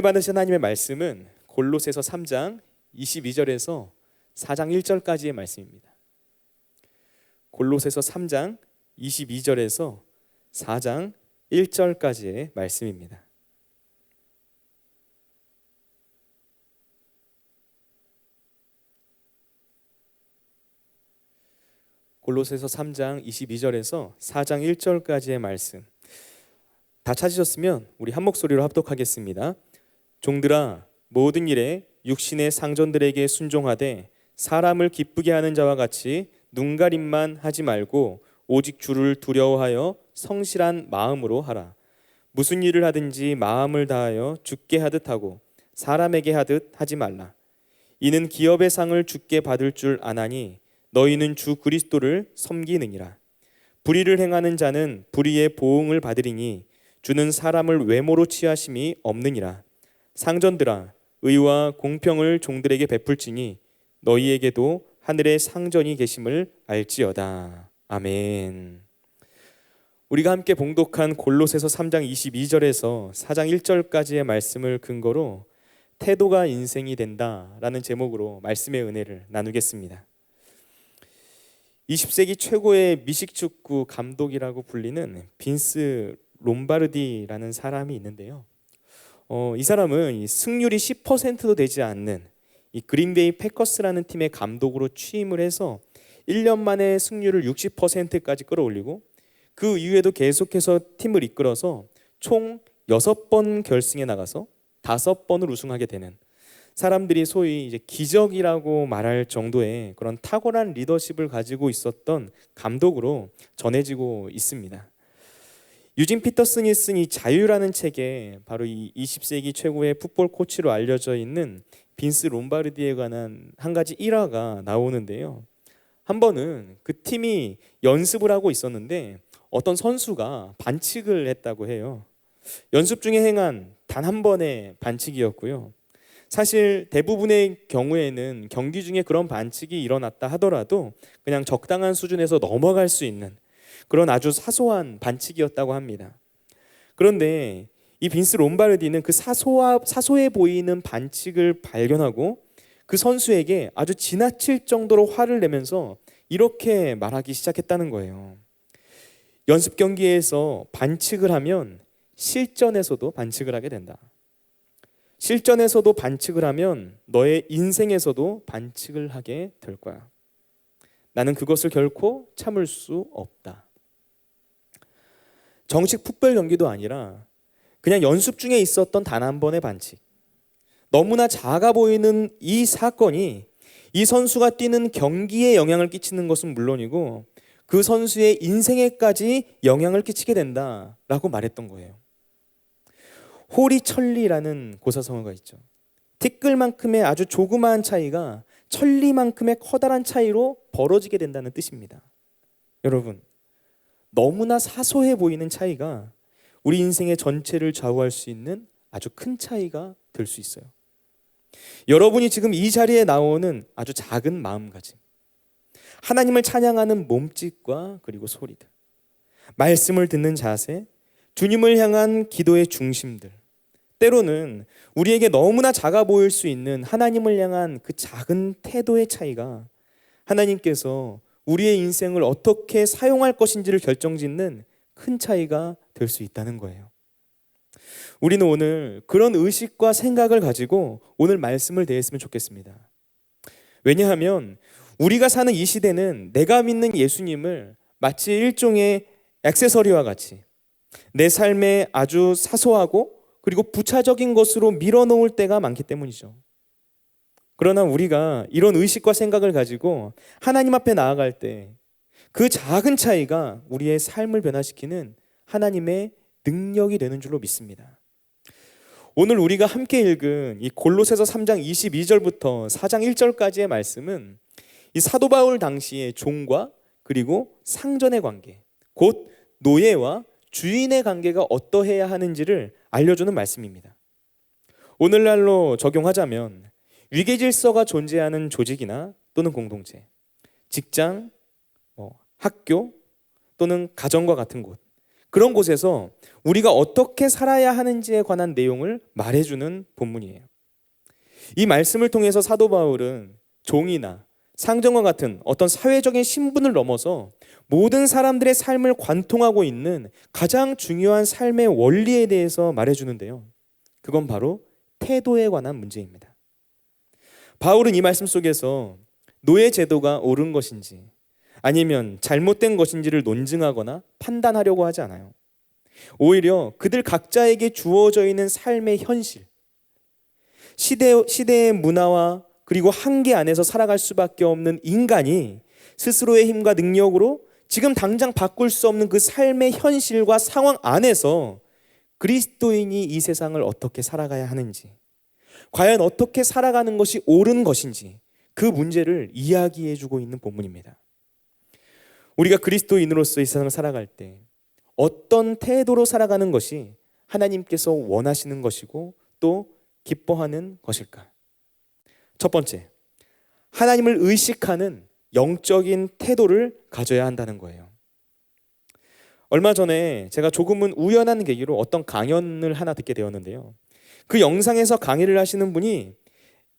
받으신 하나님의 말씀은 골로새서 3장 22절에서 4장 1절까지의 말씀입니다. 골로새서 3장 22절에서 4장 1절까지의 말씀입니다. 골로새서 3장 22절에서 4장 1절까지의 말씀 다 찾으셨으면 우리 한 목소리로 합독하겠습니다. 종들아, 모든 일에 육신의 상전들에게 순종하되 사람을 기쁘게 하는 자와 같이 눈가림만 하지 말고 오직 주를 두려워하여 성실한 마음으로 하라. 무슨 일을 하든지 마음을 다하여 주께 하듯 하고 사람에게 하듯 하지 말라. 이는 기업의 상을 주께 받을 줄 아나니 너희는 주 그리스도를 섬기느니라. 불의를 행하는 자는 불의의 보응을 받으리니 주는 사람을 외모로 취하심이 없느니라. 상전들아, 의와 공평을 종들에게 베풀지니 너희에게도 하늘에 상전이 계심을 알지어다. 아멘. 우리가 함께 봉독한 골로새서 3장 22절에서 4장 1절까지의 말씀을 근거로 태도가 인생이 된다라는 제목으로 말씀의 은혜를 나누겠습니다. 20세기 최고의 미식축구 감독이라고 불리는 빈스 롬바르디라는 사람이 있는데요. 이 사람은 승률이 10%도 되지 않는 이 그린베이 패커스라는 팀의 감독으로 취임을 해서 1년 만에 승률을 60%까지 끌어올리고 그 이후에도 계속해서 팀을 이끌어서 총 6번 결승에 나가서 5번을 우승하게 되는, 사람들이 소위 이제 기적이라고 말할 정도의 그런 탁월한 리더십을 가지고 있었던 감독으로 전해지고 있습니다. 유진 피터슨이 쓴 이 자유라는 책에 바로 이 20세기 최고의 풋볼 코치로 알려져 있는 빈스 롬바르디에 관한 한 가지 일화가 나오는데요. 한 번은 그 팀이 연습을 하고 있었는데 어떤 선수가 반칙을 했다고 해요. 연습 중에 행한 단 한 번의 반칙이었고요. 사실 대부분의 경우에는 경기 중에 그런 반칙이 일어났다 하더라도 그냥 적당한 수준에서 넘어갈 수 있는 그런 아주 사소한 반칙이었다고 합니다. 그런데 이 빈스 롬바르디는 그 사소해 보이는 반칙을 발견하고 그 선수에게 아주 지나칠 정도로 화를 내면서 이렇게 말하기 시작했다는 거예요. 연습 경기에서 반칙을 하면 실전에서도 반칙을 하게 된다. 실전에서도 반칙을 하면 너의 인생에서도 반칙을 하게 될 거야. 나는 그것을 결코 참을 수 없다. 정식 풋볼 경기도 아니라 그냥 연습 중에 있었던 단 한 번의 반칙, 너무나 작아 보이는 이 사건이 이 선수가 뛰는 경기에 영향을 끼치는 것은 물론이고 그 선수의 인생에까지 영향을 끼치게 된다라고 말했던 거예요. 호리천리라는 고사성어가 있죠. 티끌만큼의 아주 조그마한 차이가 천리만큼의 커다란 차이로 벌어지게 된다는 뜻입니다. 여러분, 너무나 사소해 보이는 차이가 우리 인생의 전체를 좌우할 수 있는 아주 큰 차이가 될 수 있어요. 여러분이 지금 이 자리에 나오는 아주 작은 마음가짐, 하나님을 찬양하는 몸짓과 그리고 소리들, 말씀을 듣는 자세, 주님을 향한 기도의 중심들, 때로는 우리에게 너무나 작아 보일 수 있는 하나님을 향한 그 작은 태도의 차이가 하나님께서 우리의 인생을 어떻게 사용할 것인지를 결정짓는 큰 차이가 될 수 있다는 거예요. 우리는 오늘 그런 의식과 생각을 가지고 오늘 말씀을 대했으면 좋겠습니다. 왜냐하면 우리가 사는 이 시대는 내가 믿는 예수님을 마치 일종의 액세서리와 같이 내 삶에 아주 사소하고 그리고 부차적인 것으로 밀어놓을 때가 많기 때문이죠. 그러나 우리가 이런 의식과 생각을 가지고 하나님 앞에 나아갈 때 그 작은 차이가 우리의 삶을 변화시키는 하나님의 능력이 되는 줄로 믿습니다. 오늘 우리가 함께 읽은 이 골로새서 3장 22절부터 4장 1절까지의 말씀은 이 사도 바울 당시의 종과 그리고 상전의 관계, 곧 노예와 주인의 관계가 어떠해야 하는지를 알려주는 말씀입니다. 오늘날로 적용하자면 위계 질서가 존재하는 조직이나 또는 공동체, 직장, 학교 또는 가정과 같은 곳, 그런 곳에서 우리가 어떻게 살아야 하는지에 관한 내용을 말해주는 본문이에요. 이 말씀을 통해서 사도 바울은 종이나 상정과 같은 어떤 사회적인 신분을 넘어서 모든 사람들의 삶을 관통하고 있는 가장 중요한 삶의 원리에 대해서 말해주는데요. 그건 바로 태도에 관한 문제입니다. 바울은 이 말씀 속에서 노예 제도가 옳은 것인지 아니면 잘못된 것인지를 논증하거나 판단하려고 하지 않아요. 오히려 그들 각자에게 주어져 있는 삶의 현실, 시대의 문화와 그리고 한계 안에서 살아갈 수밖에 없는 인간이 스스로의 힘과 능력으로 지금 당장 바꿀 수 없는 그 삶의 현실과 상황 안에서 그리스도인이 이 세상을 어떻게 살아가야 하는지, 과연 어떻게 살아가는 것이 옳은 것인지 그 문제를 이야기해 주고 있는 본문입니다. 우리가 그리스도인으로서 이 세상을 살아갈 때 어떤 태도로 살아가는 것이 하나님께서 원하시는 것이고 또 기뻐하는 것일까? 첫 번째, 하나님을 의식하는 영적인 태도를 가져야 한다는 거예요. 얼마 전에 제가 조금은 우연한 계기로 어떤 강연을 하나 듣게 되었는데요. 그 영상에서 강의를 하시는 분이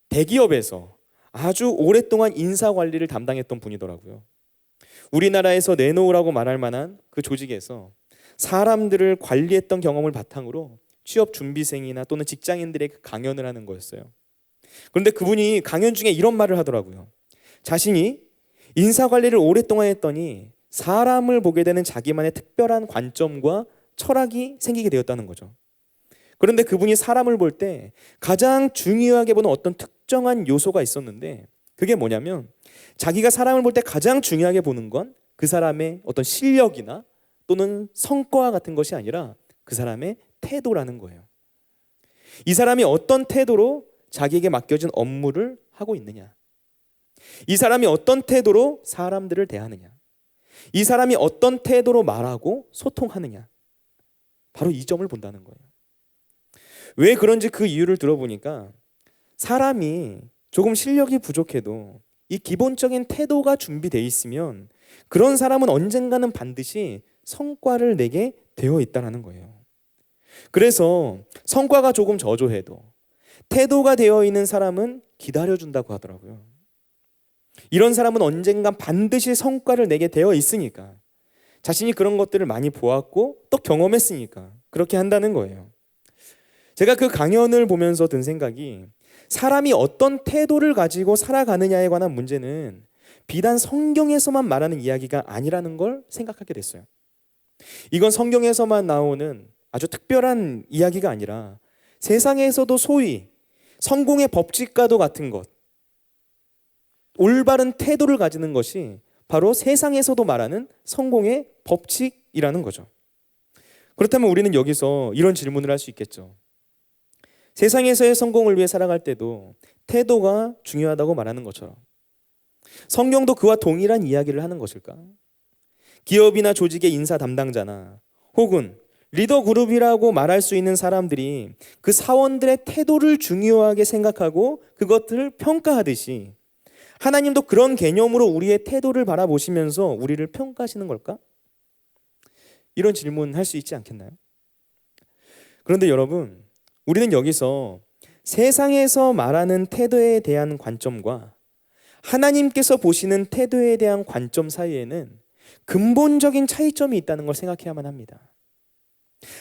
대기업에서 아주 오랫동안 인사 관리를 담당했던 분이더라고요. 우리나라에서 내놓으라고 말할 만한 그 조직에서 사람들을 관리했던 경험을 바탕으로 취업 준비생이나 또는 직장인들에게 강연을 하는 거였어요. 그런데 그분이 강연 중에 이런 말을 하더라고요. 자신이 인사 관리를 오랫동안 했더니 사람을 보게 되는 자기만의 특별한 관점과 철학이 생기게 되었다는 거죠. 그런데 그분이 사람을 볼 때 가장 중요하게 보는 어떤 특정한 요소가 있었는데 그게 뭐냐면 자기가 사람을 볼 때 가장 중요하게 보는 건 그 사람의 어떤 실력이나 또는 성과 같은 것이 아니라 그 사람의 태도라는 거예요. 이 사람이 어떤 태도로 자기에게 맡겨진 업무를 하고 있느냐, 이 사람이 어떤 태도로 사람들을 대하느냐, 이 사람이 어떤 태도로 말하고 소통하느냐, 바로 이 점을 본다는 거예요. 왜 그런지 그 이유를 들어보니까 사람이 조금 실력이 부족해도 이 기본적인 태도가 준비되어 있으면 그런 사람은 언젠가는 반드시 성과를 내게 되어 있다는 거예요. 그래서 성과가 조금 저조해도 태도가 되어 있는 사람은 기다려준다고 하더라고요. 이런 사람은 언젠간 반드시 성과를 내게 되어 있으니까, 자신이 그런 것들을 많이 보았고 또 경험했으니까 그렇게 한다는 거예요. 제가 그 강연을 보면서 든 생각이, 사람이 어떤 태도를 가지고 살아가느냐에 관한 문제는 비단 성경에서만 말하는 이야기가 아니라는 걸 생각하게 됐어요. 이건 성경에서만 나오는 아주 특별한 이야기가 아니라 세상에서도 소위 성공의 법칙과도 같은 것, 올바른 태도를 가지는 것이 바로 세상에서도 말하는 성공의 법칙이라는 거죠. 그렇다면 우리는 여기서 이런 질문을 할 수 있겠죠. 세상에서의 성공을 위해 살아갈 때도 태도가 중요하다고 말하는 것처럼 성경도 그와 동일한 이야기를 하는 것일까? 기업이나 조직의 인사 담당자나 혹은 리더 그룹이라고 말할 수 있는 사람들이 그 사원들의 태도를 중요하게 생각하고 그것들을 평가하듯이 하나님도 그런 개념으로 우리의 태도를 바라보시면서 우리를 평가하시는 걸까? 이런 질문 할 수 있지 않겠나요? 그런데 여러분, 우리는 여기서 세상에서 말하는 태도에 대한 관점과 하나님께서 보시는 태도에 대한 관점 사이에는 근본적인 차이점이 있다는 걸 생각해야만 합니다.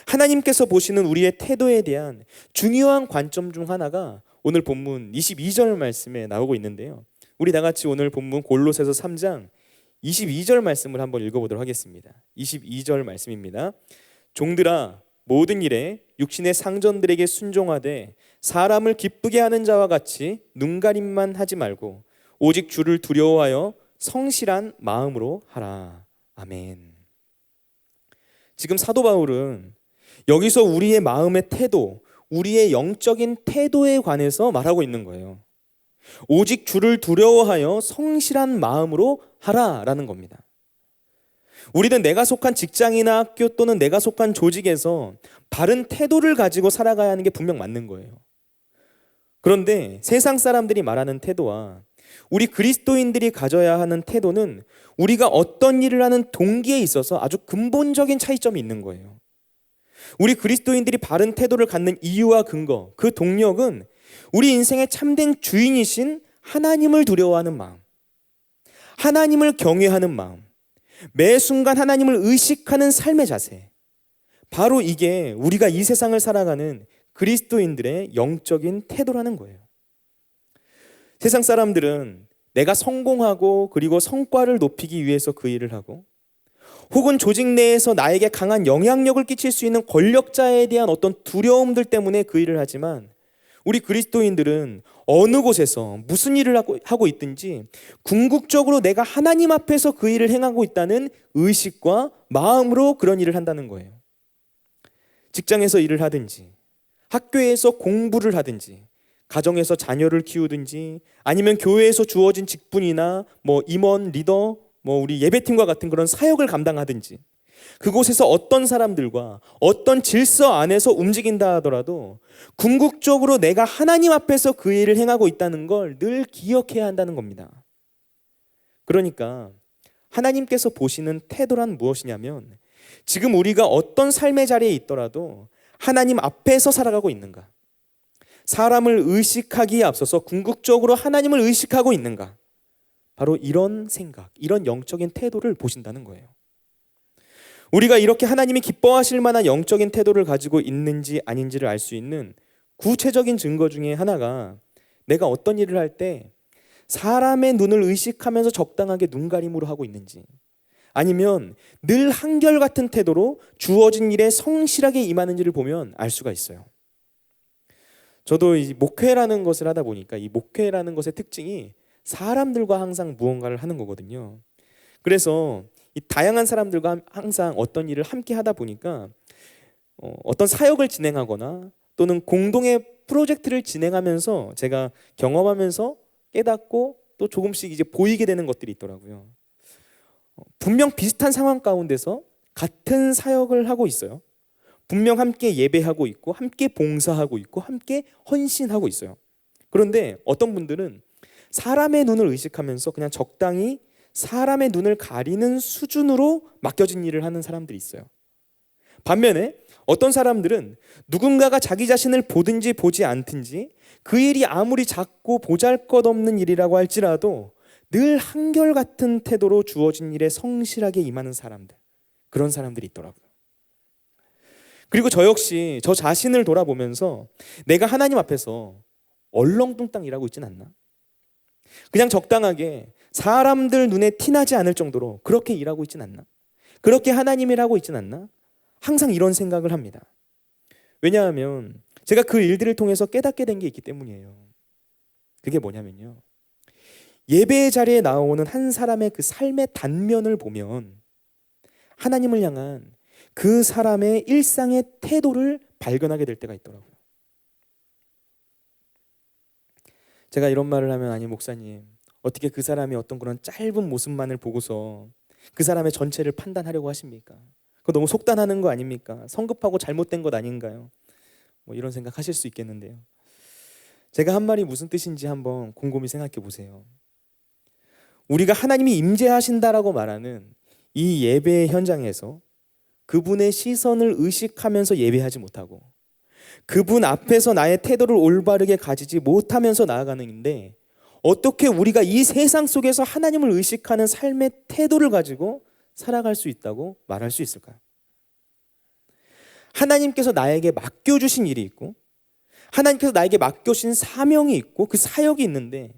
하나님께서 보시는 우리의 태도에 대한 중요한 관점 중 하나가 오늘 본문 22절 말씀에 나오고 있는데요. 우리 다 같이 오늘 본문 골로새서 3장 22절 말씀을 한번 읽어보도록 하겠습니다. 22절 말씀입니다. 종들아, 모든 일에 육신의 상전들에게 순종하되 사람을 기쁘게 하는 자와 같이 눈가림만 하지 말고 오직 주를 두려워하여 성실한 마음으로 하라. 아멘. 지금 사도 바울은 여기서 우리의 마음의 태도, 우리의 영적인 태도에 관해서 말하고 있는 거예요. 오직 주를 두려워하여 성실한 마음으로 하라라는 겁니다. 우리는 내가 속한 직장이나 학교 또는 내가 속한 조직에서 바른 태도를 가지고 살아가야 하는 게 분명 맞는 거예요. 그런데 세상 사람들이 말하는 태도와 우리 그리스도인들이 가져야 하는 태도는 우리가 어떤 일을 하는 동기에 있어서 아주 근본적인 차이점이 있는 거예요. 우리 그리스도인들이 바른 태도를 갖는 이유와 근거, 그 동력은 우리 인생의 참된 주인이신 하나님을 두려워하는 마음, 하나님을 경외하는 마음, 매 순간 하나님을 의식하는 삶의 자세, 바로 이게 우리가 이 세상을 살아가는 그리스도인들의 영적인 태도라는 거예요. 세상 사람들은 내가 성공하고 그리고 성과를 높이기 위해서 그 일을 하고, 혹은 조직 내에서 나에게 강한 영향력을 끼칠 수 있는 권력자에 대한 어떤 두려움들 때문에 그 일을 하지만, 우리 그리스도인들은 어느 곳에서 무슨 일을 하고 있든지 궁극적으로 내가 하나님 앞에서 그 일을 행하고 있다는 의식과 마음으로 그런 일을 한다는 거예요. 직장에서 일을 하든지, 학교에서 공부를 하든지, 가정에서 자녀를 키우든지, 아니면 교회에서 주어진 직분이나 임원, 리더, 우리 예배팀과 같은 그런 사역을 감당하든지, 그곳에서 어떤 사람들과 어떤 질서 안에서 움직인다 하더라도 궁극적으로 내가 하나님 앞에서 그 일을 행하고 있다는 걸 늘 기억해야 한다는 겁니다. 그러니까 하나님께서 보시는 태도란 무엇이냐면, 지금 우리가 어떤 삶의 자리에 있더라도 하나님 앞에서 살아가고 있는가, 사람을 의식하기에 앞서서 궁극적으로 하나님을 의식하고 있는가, 바로 이런 생각, 이런 영적인 태도를 보신다는 거예요. 우리가 이렇게 하나님이 기뻐하실 만한 영적인 태도를 가지고 있는지 아닌지를 알 수 있는 구체적인 증거 중에 하나가, 내가 어떤 일을 할 때 사람의 눈을 의식하면서 적당하게 눈가림으로 하고 있는지, 아니면 늘 한결같은 태도로 주어진 일에 성실하게 임하는지를 보면 알 수가 있어요. 저도 이 목회라는 것을 하다 보니까 이 목회라는 것의 특징이 사람들과 항상 무언가를 하는 거거든요. 그래서 이 다양한 사람들과 항상 어떤 일을 함께 하다 보니까 어떤 사역을 진행하거나 또는 공동의 프로젝트를 진행하면서 제가 경험하면서 깨닫고 또 조금씩 이제 보이게 되는 것들이 있더라고요. 분명 비슷한 상황 가운데서 같은 사역을 하고 있어요. 분명 함께 예배하고 있고 함께 봉사하고 있고 함께 헌신하고 있어요. 그런데 어떤 분들은 사람의 눈을 의식하면서 그냥 적당히 사람의 눈을 가리는 수준으로 맡겨진 일을 하는 사람들이 있어요. 반면에 어떤 사람들은 누군가가 자기 자신을 보든지 보지 않든지 그 일이 아무리 작고 보잘것없는 일이라고 할지라도 늘 한결같은 태도로 주어진 일에 성실하게 임하는 사람들, 그런 사람들이 있더라고요. 그리고 저 역시 저 자신을 돌아보면서 내가 하나님 앞에서 얼렁뚱땅 일하고 있진 않나? 그냥 적당하게 사람들 눈에 티나지 않을 정도로 그렇게 일하고 있진 않나? 그렇게 하나님 일하고 있진 않나? 항상 이런 생각을 합니다. 왜냐하면 제가 그 일들을 통해서 깨닫게 된 게 있기 때문이에요. 그게 뭐냐면요, 예배의 자리에 나오는 한 사람의 그 삶의 단면을 보면 하나님을 향한 그 사람의 일상의 태도를 발견하게 될 때가 있더라고요. 제가 이런 말을 하면, 아니 목사님, 어떻게 그 사람이 어떤 그런 짧은 모습만을 보고서 그 사람의 전체를 판단하려고 하십니까? 그거 너무 속단하는 거 아닙니까? 성급하고 잘못된 것 아닌가요? 이런 생각 하실 수 있겠는데요. 제가 한 말이 무슨 뜻인지 한번 곰곰이 생각해 보세요. 우리가 하나님이 임재하신다라고 말하는 이 예배의 현장에서 그분의 시선을 의식하면서 예배하지 못하고 그분 앞에서 나의 태도를 올바르게 가지지 못하면서 나아가는 일인데, 어떻게 우리가 이 세상 속에서 하나님을 의식하는 삶의 태도를 가지고 살아갈 수 있다고 말할 수 있을까요? 하나님께서 나에게 맡겨주신 일이 있고 하나님께서 나에게 맡겨주신 사명이 있고 그 사역이 있는데,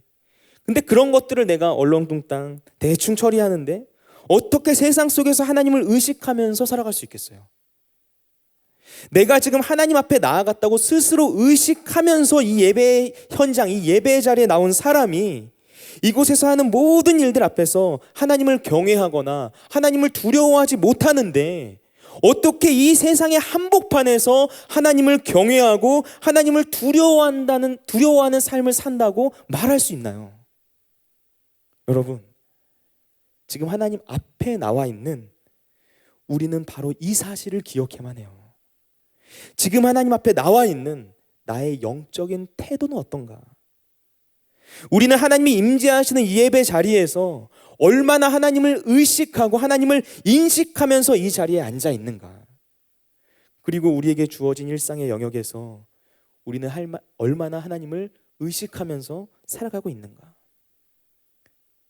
근데 그런 것들을 내가 얼렁뚱땅 대충 처리하는데 어떻게 세상 속에서 하나님을 의식하면서 살아갈 수 있겠어요? 내가 지금 하나님 앞에 나아갔다고 스스로 의식하면서 이 예배 현장, 이 예배 자리에 나온 사람이 이곳에서 하는 모든 일들 앞에서 하나님을 경외하거나 하나님을 두려워하지 못하는데, 어떻게 이 세상의 한복판에서 하나님을 경외하고 하나님을 두려워하는 삶을 산다고 말할 수 있나요? 여러분, 지금 하나님 앞에 나와 있는 우리는 바로 이 사실을 기억해야만 해요. 지금 하나님 앞에 나와 있는 나의 영적인 태도는 어떤가? 우리는 하나님이 임재하시는 이 예배 자리에서 얼마나 하나님을 의식하고 하나님을 인식하면서 이 자리에 앉아 있는가. 그리고 우리에게 주어진 일상의 영역에서 우리는 얼마나 하나님을 의식하면서 살아가고 있는가.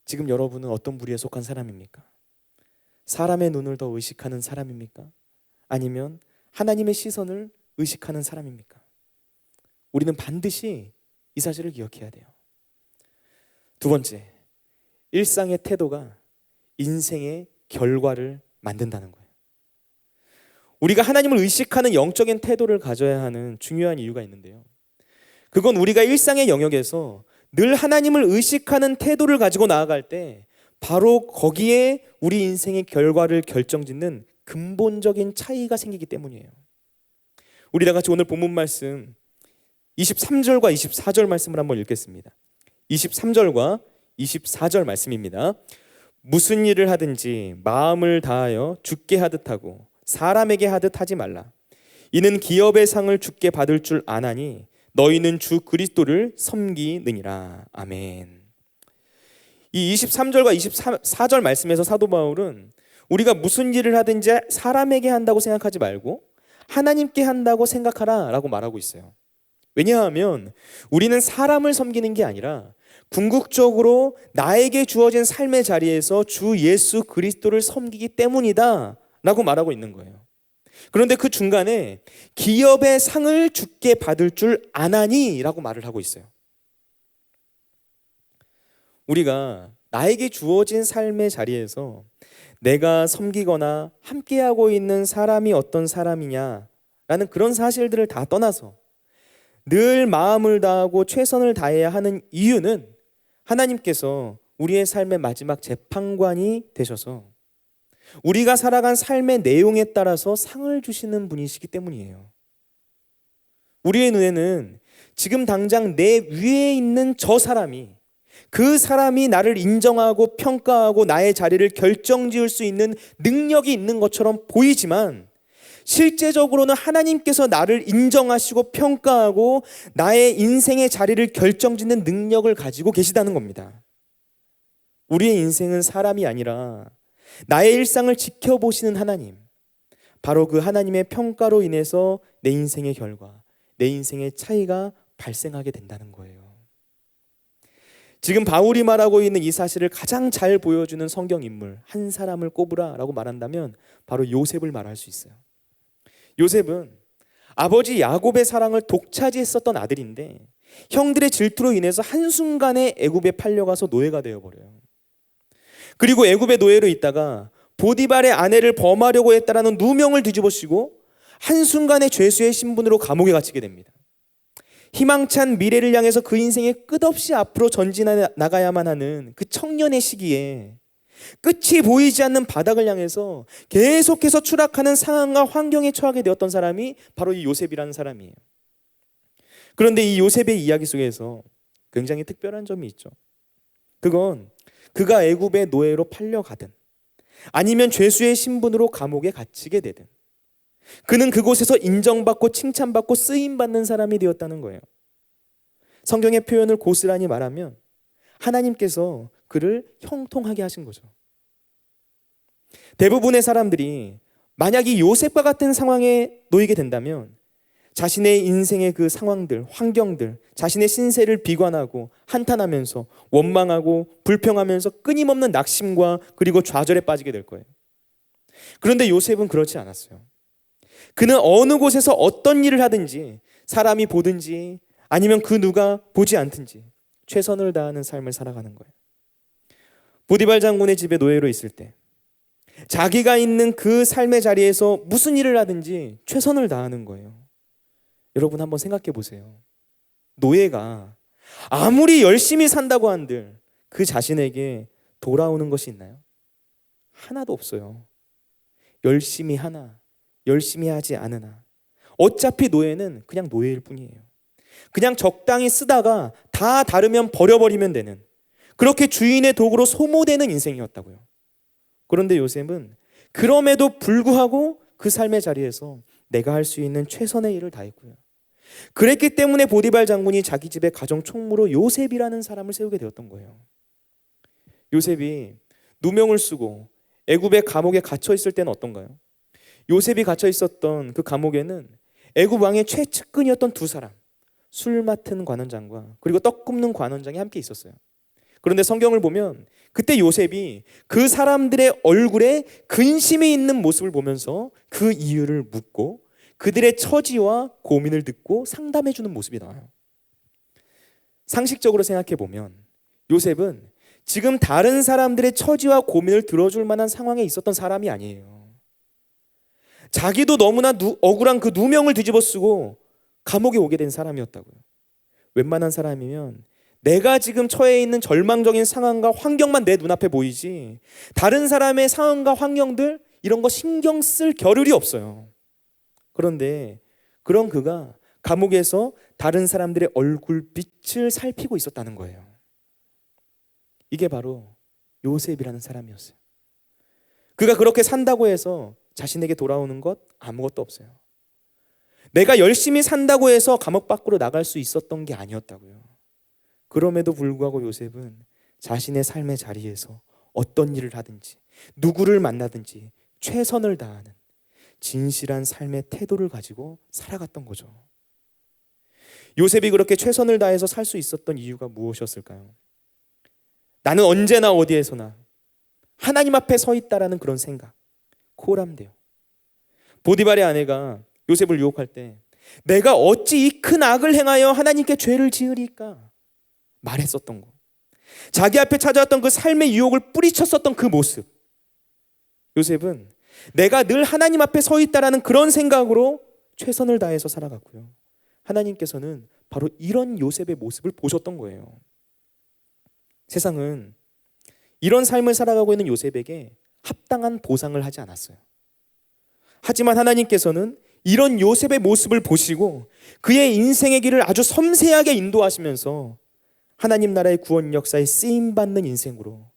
지금 여러분은 어떤 부류에 속한 사람입니까? 사람의 눈을 더 의식하는 사람입니까? 아니면 하나님의 시선을 의식하는 사람입니까? 우리는 반드시 이 사실을 기억해야 돼요. 두 번째, 일상의 태도가 인생의 결과를 만든다는 거예요. 우리가 하나님을 의식하는 영적인 태도를 가져야 하는 중요한 이유가 있는데요. 그건 우리가 일상의 영역에서 늘 하나님을 의식하는 태도를 가지고 나아갈 때 바로 거기에 우리 인생의 결과를 결정짓는 근본적인 차이가 생기기 때문이에요. 우리 다 같이 오늘 본문 말씀 23절과 24절 말씀을 한번 읽겠습니다. 23절과 24절 말씀입니다. 무슨 일을 하든지 마음을 다하여 주께 하듯 하고 사람에게 하듯 하지 말라. 이는 기업의 상을 주께 받을 줄 아나니 너희는 주 그리스도를 섬기느니라. 아멘. 이 23절과 24절 말씀에서 사도 바울은 우리가 무슨 일을 하든지 사람에게 한다고 생각하지 말고 하나님께 한다고 생각하라 라고 말하고 있어요. 왜냐하면 우리는 사람을 섬기는 게 아니라 궁극적으로 나에게 주어진 삶의 자리에서 주 예수 그리스도를 섬기기 때문이다 라고 말하고 있는 거예요. 그런데 그 중간에 기업의 상을 주께 받을 줄 아나니 라고 말을 하고 있어요. 우리가 나에게 주어진 삶의 자리에서 내가 섬기거나 함께하고 있는 사람이 어떤 사람이냐라는 그런 사실들을 다 떠나서 늘 마음을 다하고 최선을 다해야 하는 이유는 하나님께서 우리의 삶의 마지막 재판관이 되셔서 우리가 살아간 삶의 내용에 따라서 상을 주시는 분이시기 때문이에요. 우리의 눈에는 지금 당장 내 위에 있는 저 사람이 그 사람이 나를 인정하고 평가하고 나의 자리를 결정지을 수 있는 능력이 있는 것처럼 보이지만 실제적으로는 하나님께서 나를 인정하시고 평가하고 나의 인생의 자리를 결정짓는 능력을 가지고 계시다는 겁니다. 우리의 인생은 사람이 아니라 나의 일상을 지켜보시는 하나님, 바로 그 하나님의 평가로 인해서 내 인생의 결과, 내 인생의 차이가 발생하게 된다는 거예요. 지금 바울이 말하고 있는 이 사실을 가장 잘 보여주는 성경 인물 한 사람을 꼽으라 라고 말한다면 바로 요셉을 말할 수 있어요. 요셉은 아버지 야곱의 사랑을 독차지했었던 아들인데 형들의 질투로 인해서 한순간에 애굽에 팔려가서 노예가 되어버려요. 그리고 애굽의 노예로 있다가 보디발의 아내를 범하려고 했다라는 누명을 뒤집어쓰고 한순간에 죄수의 신분으로 감옥에 갇히게 됩니다. 희망찬 미래를 향해서 그 인생에 끝없이 앞으로 전진해 나가야만 하는 그 청년의 시기에 끝이 보이지 않는 바닥을 향해서 계속해서 추락하는 상황과 환경에 처하게 되었던 사람이 바로 이 요셉이라는 사람이에요. 그런데 이 요셉의 이야기 속에서 굉장히 특별한 점이 있죠. 그건 그가 애굽의 노예로 팔려가든 아니면 죄수의 신분으로 감옥에 갇히게 되든 그는 그곳에서 인정받고 칭찬받고 쓰임받는 사람이 되었다는 거예요. 성경의 표현을 고스란히 말하면 하나님께서 그를 형통하게 하신 거죠. 대부분의 사람들이 만약 이 요셉과 같은 상황에 놓이게 된다면 자신의 인생의 그 상황들, 환경들, 자신의 신세를 비관하고 한탄하면서 원망하고 불평하면서 끊임없는 낙심과 그리고 좌절에 빠지게 될 거예요. 그런데 요셉은 그렇지 않았어요. 그는 어느 곳에서 어떤 일을 하든지 사람이 보든지 아니면 그 누가 보지 않든지 최선을 다하는 삶을 살아가는 거예요. 보디발 장군의 집에 노예로 있을 때 자기가 있는 그 삶의 자리에서 무슨 일을 하든지 최선을 다하는 거예요. 여러분 한번 생각해 보세요. 노예가 아무리 열심히 산다고 한들 그 자신에게 돌아오는 것이 있나요? 하나도 없어요. 열심히 하나, 열심히 하지 않으나 어차피 노예는 그냥 노예일 뿐이에요. 그냥 적당히 쓰다가 다 다르면 버려버리면 되는, 그렇게 주인의 도구로 소모되는 인생이었다고요. 그런데 요셉은 그럼에도 불구하고 그 삶의 자리에서 내가 할 수 있는 최선의 일을 다했고요. 그랬기 때문에 보디발 장군이 자기 집의 가정 총무로 요셉이라는 사람을 세우게 되었던 거예요. 요셉이 누명을 쓰고 애굽의 감옥에 갇혀 있을 때는 어떤가요? 요셉이 갇혀 있었던 그 감옥에는 애굽 왕의 최측근이었던 두 사람, 술 맡은 관원장과 그리고 떡 굽는 관원장이 함께 있었어요. 그런데 성경을 보면 그때 요셉이 그 사람들의 얼굴에 근심이 있는 모습을 보면서 그 이유를 묻고 그들의 처지와 고민을 듣고 상담해 주는 모습이 나와요. 상식적으로 생각해 보면 요셉은 지금 다른 사람들의 처지와 고민을 들어줄 만한 상황에 있었던 사람이 아니에요. 자기도 너무나 억울한 그 누명을 뒤집어 쓰고 감옥에 오게 된 사람이었다고요. 웬만한 사람이면 내가 지금 처해 있는 절망적인 상황과 환경만 내 눈앞에 보이지 다른 사람의 상황과 환경들 이런 거 신경 쓸 겨를이 없어요. 그런데 그런 그가 감옥에서 다른 사람들의 얼굴빛을 살피고 있었다는 거예요. 이게 바로 요셉이라는 사람이었어요. 그가 그렇게 산다고 해서 자신에게 돌아오는 것 아무것도 없어요. 내가 열심히 산다고 해서 감옥 밖으로 나갈 수 있었던 게 아니었다고요. 그럼에도 불구하고 요셉은 자신의 삶의 자리에서 어떤 일을 하든지 누구를 만나든지 최선을 다하는 진실한 삶의 태도를 가지고 살아갔던 거죠. 요셉이 그렇게 최선을 다해서 살 수 있었던 이유가 무엇이었을까요? 나는 언제나 어디에서나 하나님 앞에 서 있다라는 그런 생각, 코람돼요. 보디발의 아내가 요셉을 유혹할 때 내가 어찌 이 큰 악을 행하여 하나님께 죄를 지으리까 말했었던 거. 자기 앞에 찾아왔던 그 삶의 유혹을 뿌리쳤었던 그 모습. 요셉은 내가 늘 하나님 앞에 서 있다라는 그런 생각으로 최선을 다해서 살아갔고요. 하나님께서는 바로 이런 요셉의 모습을 보셨던 거예요. 세상은 이런 삶을 살아가고 있는 요셉에게 합당한 보상을 하지 않았어요. 하지만 하나님께서는 이런 요셉의 모습을 보시고 그의 인생의 길을 아주 섬세하게 인도하시면서 하나님 나라의 구원 역사에 쓰임받는 인생으로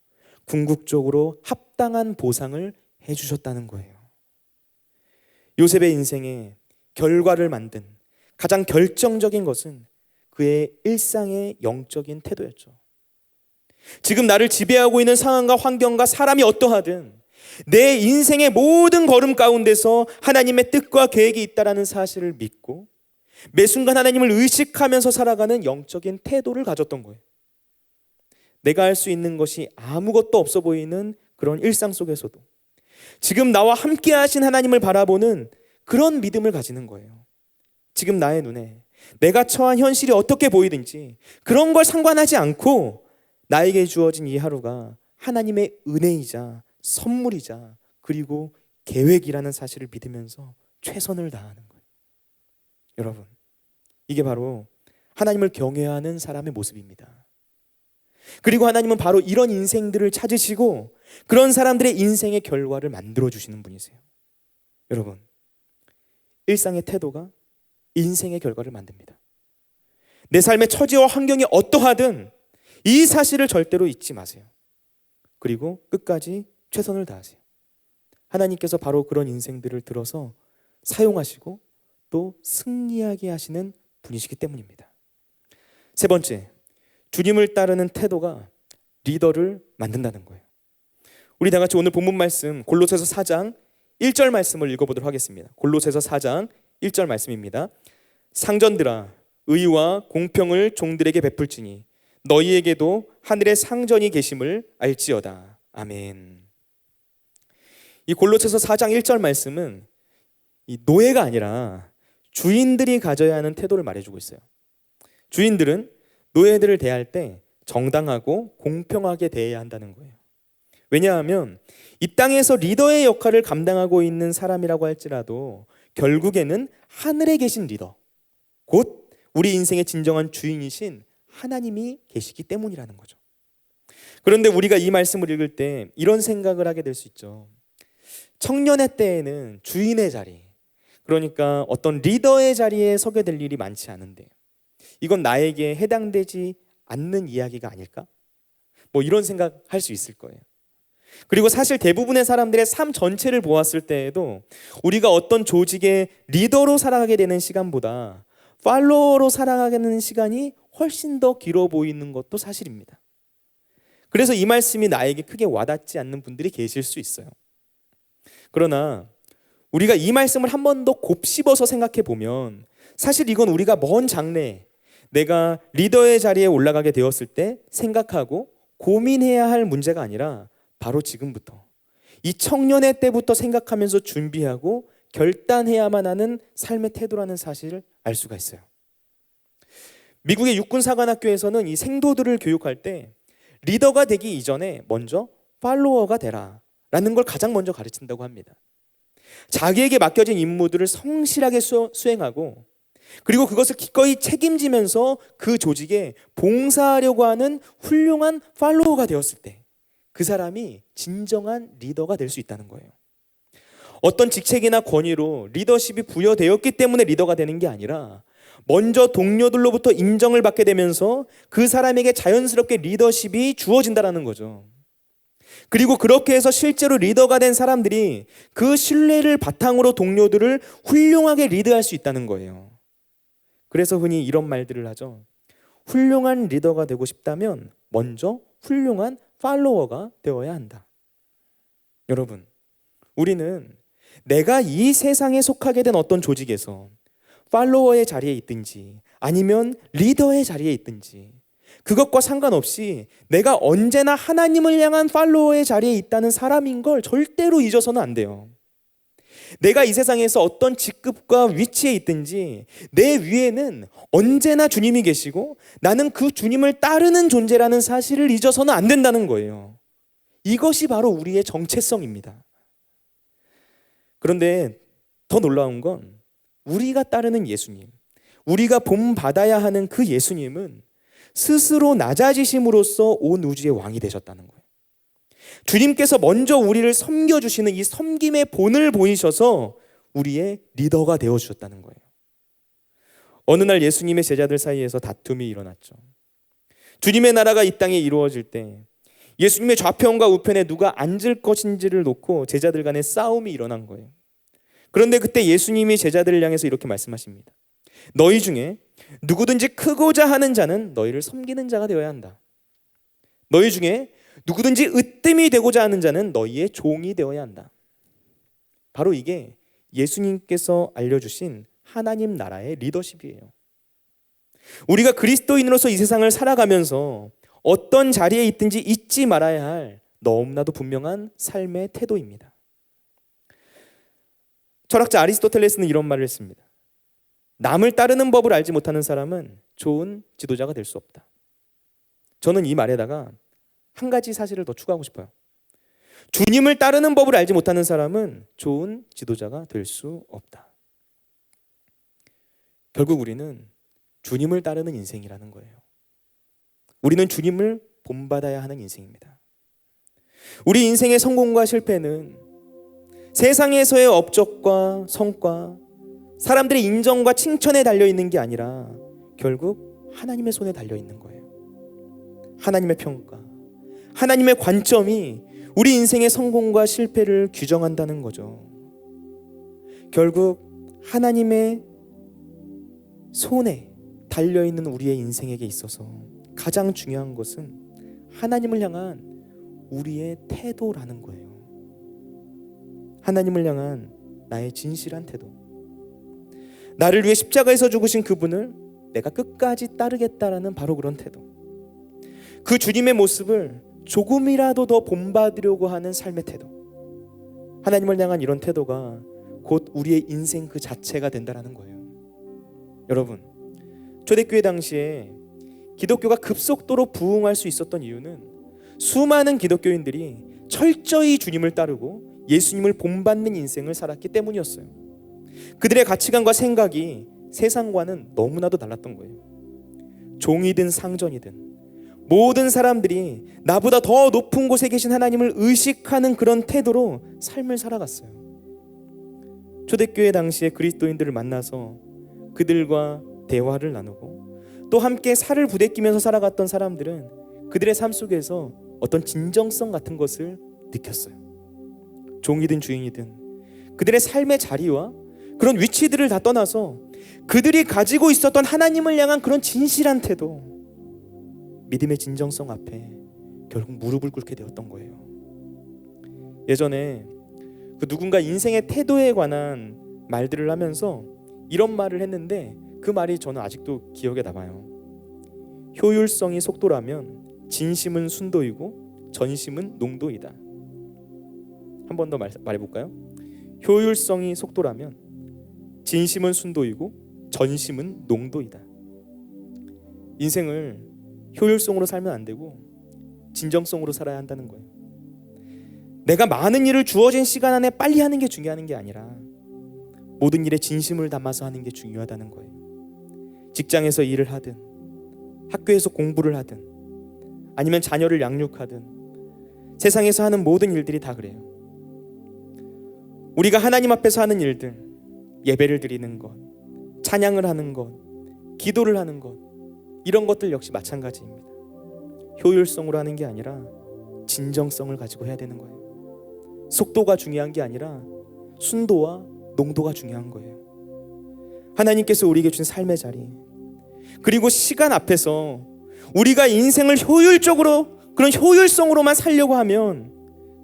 궁극적으로 합당한 보상을 해주셨다는 거예요. 요셉의 인생에 결과를 만든 가장 결정적인 것은 그의 일상의 영적인 태도였죠. 지금 나를 지배하고 있는 상황과 환경과 사람이 어떠하든 내 인생의 모든 걸음 가운데서 하나님의 뜻과 계획이 있다는 사실을 믿고 매 순간 하나님을 의식하면서 살아가는 영적인 태도를 가졌던 거예요. 내가 할 수 있는 것이 아무것도 없어 보이는 그런 일상 속에서도 지금 나와 함께 하신 하나님을 바라보는 그런 믿음을 가지는 거예요. 지금 나의 눈에 내가 처한 현실이 어떻게 보이든지 그런 걸 상관하지 않고 나에게 주어진 이 하루가 하나님의 은혜이자 선물이자 그리고 계획이라는 사실을 믿으면서 최선을 다하는 거예요. 여러분, 이게 바로 하나님을 경외하는 사람의 모습입니다. 그리고 하나님은 바로 이런 인생들을 찾으시고 그런 사람들의 인생의 결과를 만들어주시는 분이세요. 여러분, 일상의 태도가 인생의 결과를 만듭니다. 내 삶의 처지와 환경이 어떠하든 이 사실을 절대로 잊지 마세요. 그리고 끝까지 최선을 다하세요. 하나님께서 바로 그런 인생들을 들어서 사용하시고 또 승리하게 하시는 분이시기 때문입니다. 세 번째, 주님을 따르는 태도가 리더를 만든다는 거예요. 우리 다 같이 오늘 본문 말씀 골로새서 4장 1절 말씀을 읽어보도록 하겠습니다. 골로새서 4장 1절 말씀입니다. 상전들아, 의와 공평을 종들에게 베풀지니 너희에게도 하늘의 상전이 계심을 알지어다. 아멘. 이 골로새서 4장 1절 말씀은 이 노예가 아니라 주인들이 가져야 하는 태도를 말해주고 있어요. 주인들은 노예들을 대할 때 정당하고 공평하게 대해야 한다는 거예요. 왜냐하면 이 땅에서 리더의 역할을 감당하고 있는 사람이라고 할지라도 결국에는 하늘에 계신 리더, 곧 우리 인생의 진정한 주인이신 하나님이 계시기 때문이라는 거죠. 그런데 우리가 이 말씀을 읽을 때 이런 생각을 하게 될 수 있죠. 청년의 때에는 주인의 자리, 그러니까 어떤 리더의 자리에 서게 될 일이 많지 않은데 이건 나에게 해당되지 않는 이야기가 아닐까? 뭐 이런 생각할 수 있을 거예요. 그리고 사실 대부분의 사람들의 삶 전체를 보았을 때에도 우리가 어떤 조직의 리더로 살아가게 되는 시간보다 팔로워로 살아가는 시간이 훨씬 더 길어 보이는 것도 사실입니다. 그래서 이 말씀이 나에게 크게 와닿지 않는 분들이 계실 수 있어요. 그러나 우리가 이 말씀을 한 번 더 곱씹어서 생각해 보면 사실 이건 우리가 먼 장래에 내가 리더의 자리에 올라가게 되었을 때 생각하고 고민해야 할 문제가 아니라 바로 지금부터, 이 청년의 때부터 생각하면서 준비하고 결단해야만 하는 삶의 태도라는 사실을 알 수가 있어요. 미국의 육군사관학교에서는 이 생도들을 교육할 때 리더가 되기 이전에 먼저 팔로워가 되라 라는 걸 가장 먼저 가르친다고 합니다. 자기에게 맡겨진 임무들을 성실하게 수행하고 그리고 그것을 기꺼이 책임지면서 그 조직에 봉사하려고 하는 훌륭한 팔로워가 되었을 때 그 사람이 진정한 리더가 될 수 있다는 거예요. 어떤 직책이나 권위로 리더십이 부여되었기 때문에 리더가 되는 게 아니라 먼저 동료들로부터 인정을 받게 되면서 그 사람에게 자연스럽게 리더십이 주어진다는 거죠. 그리고 그렇게 해서 실제로 리더가 된 사람들이 그 신뢰를 바탕으로 동료들을 훌륭하게 리드할 수 있다는 거예요. 그래서 흔히 이런 말들을 하죠. 훌륭한 리더가 되고 싶다면 먼저 훌륭한 팔로워가 되어야 한다. 여러분, 우리는 내가 이 세상에 속하게 된 어떤 조직에서 팔로워의 자리에 있든지 아니면 리더의 자리에 있든지 그것과 상관없이 내가 언제나 하나님을 향한 팔로워의 자리에 있다는 사람인 걸 절대로 잊어서는 안 돼요. 내가 이 세상에서 어떤 직급과 위치에 있든지 내 위에는 언제나 주님이 계시고 나는 그 주님을 따르는 존재라는 사실을 잊어서는 안 된다는 거예요. 이것이 바로 우리의 정체성입니다. 그런데 더 놀라운 건 우리가 따르는 예수님, 우리가 본받아야 하는 그 예수님은 스스로 낮아지심으로써 온 우주의 왕이 되셨다는 거예요. 주님께서 먼저 우리를 섬겨주시는 이 섬김의 본을 보이셔서 우리의 리더가 되어주셨다는 거예요. 어느 날 예수님의 제자들 사이에서 다툼이 일어났죠. 주님의 나라가 이 땅에 이루어질 때 예수님의 좌편과 우편에 누가 앉을 것인지를 놓고 제자들 간에 싸움이 일어난 거예요. 그런데 그때 예수님이 제자들을 향해서 이렇게 말씀하십니다. 너희 중에 누구든지 크고자 하는 자는 너희를 섬기는 자가 되어야 한다. 너희 중에 누구든지 으뜸이 되고자 하는 자는 너희의 종이 되어야 한다. 바로 이게 예수님께서 알려주신 하나님 나라의 리더십이에요. 우리가 그리스도인으로서 이 세상을 살아가면서 어떤 자리에 있든지 잊지 말아야 할 너무나도 분명한 삶의 태도입니다. 철학자 아리스토텔레스는 이런 말을 했습니다. 남을 따르는 법을 알지 못하는 사람은 좋은 지도자가 될 수 없다. 저는 이 말에다가 한 가지 사실을 더 추가하고 싶어요. 주님을 따르는 법을 알지 못하는 사람은 좋은 지도자가 될 수 없다. 결국 우리는 주님을 따르는 인생이라는 거예요. 우리는 주님을 본받아야 하는 인생입니다. 우리 인생의 성공과 실패는 세상에서의 업적과 성과, 사람들의 인정과 칭찬에 달려있는 게 아니라 결국 하나님의 손에 달려있는 거예요. 하나님의 평가, 하나님의 관점이 우리 인생의 성공과 실패를 규정한다는 거죠. 결국 하나님의 손에 달려있는 우리의 인생에게 있어서 가장 중요한 것은 하나님을 향한 우리의 태도라는 거예요. 하나님을 향한 나의 진실한 태도. 나를 위해 십자가에서 죽으신 그분을 내가 끝까지 따르겠다라는 바로 그런 태도. 그 주님의 모습을 조금이라도 더 본받으려고 하는 삶의 태도. 하나님을 향한 이런 태도가 곧 우리의 인생 그 자체가 된다는 거예요. 여러분, 초대교회 당시에 기독교가 급속도로 부흥할 수 있었던 이유는 수많은 기독교인들이 철저히 주님을 따르고 예수님을 본받는 인생을 살았기 때문이었어요. 그들의 가치관과 생각이 세상과는 너무나도 달랐던 거예요. 종이든 상전이든 모든 사람들이 나보다 더 높은 곳에 계신 하나님을 의식하는 그런 태도로 삶을 살아갔어요. 초대교회 당시에 그리스도인들을 만나서 그들과 대화를 나누고 또 함께 살을 부대끼면서 살아갔던 사람들은 그들의 삶 속에서 어떤 진정성 같은 것을 느꼈어요. 종이든 주인이든 그들의 삶의 자리와 그런 위치들을 다 떠나서 그들이 가지고 있었던 하나님을 향한 그런 진실한 태도, 믿음의 진정성 앞에 결국 무릎을 꿇게 되었던 거예요. 예전에 그 누군가 인생의 태도에 관한 말들을 하면서 이런 말을 했는데 그 말이 저는 아직도 기억에 남아요. 효율성이 속도라면 진심은 순도이고 전심은 농도이다. 한 번 더 말해볼까요? 효율성이 속도라면 진심은 순도이고 전심은 농도이다. 인생을 효율성으로 살면 안 되고 진정성으로 살아야 한다는 거예요. 내가 많은 일을 주어진 시간 안에 빨리 하는 게 중요한 게 아니라 모든 일에 진심을 담아서 하는 게 중요하다는 거예요. 직장에서 일을 하든 학교에서 공부를 하든 아니면 자녀를 양육하든 세상에서 하는 모든 일들이 다 그래요. 우리가 하나님 앞에서 하는 일들, 예배를 드리는 것, 찬양을 하는 것, 기도를 하는 것, 이런 것들 역시 마찬가지입니다. 효율성으로 하는 게 아니라 진정성을 가지고 해야 되는 거예요. 속도가 중요한 게 아니라 순도와 농도가 중요한 거예요. 하나님께서 우리에게 준 삶의 자리, 그리고 시간 앞에서 우리가 인생을 효율적으로, 그런 효율성으로만 살려고 하면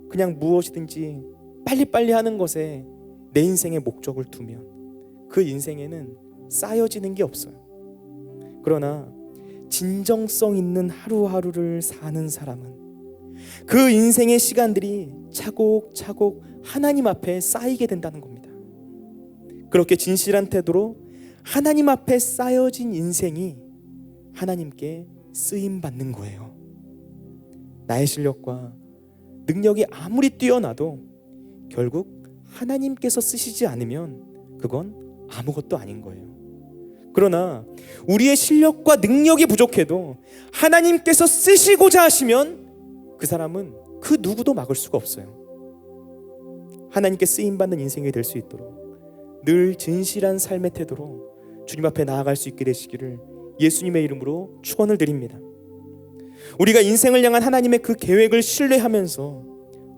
그냥 무엇이든지 빨리빨리 하는 것에 내 인생의 목적을 두면 그 인생에는 쌓여지는 게 없어요. 그러나 진정성 있는 하루하루를 사는 사람은 그 인생의 시간들이 차곡차곡 하나님 앞에 쌓이게 된다는 겁니다. 그렇게 진실한 태도로 하나님 앞에 쌓여진 인생이 하나님께 쓰임받는 거예요. 나의 실력과 능력이 아무리 뛰어나도 결국 하나님께서 쓰시지 않으면 그건 아무것도 아닌 거예요. 그러나 우리의 실력과 능력이 부족해도 하나님께서 쓰시고자 하시면 그 사람은 그 누구도 막을 수가 없어요. 하나님께 쓰임받는 인생이 될 수 있도록 늘 진실한 삶의 태도로 주님 앞에 나아갈 수 있게 되시기를 예수님의 이름으로 축원을 드립니다. 우리가 인생을 향한 하나님의 그 계획을 신뢰하면서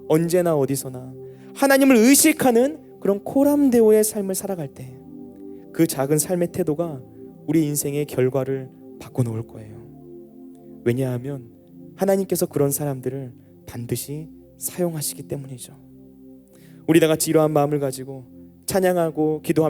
언제나 어디서나 하나님을 의식하는 그런 코람데오의 삶을 살아갈 때 그 작은 삶의 태도가 우리 인생의 결과를 바꿔놓을 거예요. 왜냐하면 하나님께서 그런 사람들을 반드시 사용하시기 때문이죠. 우리 다 같이 이러한 마음을 가지고 찬양하고 기도하며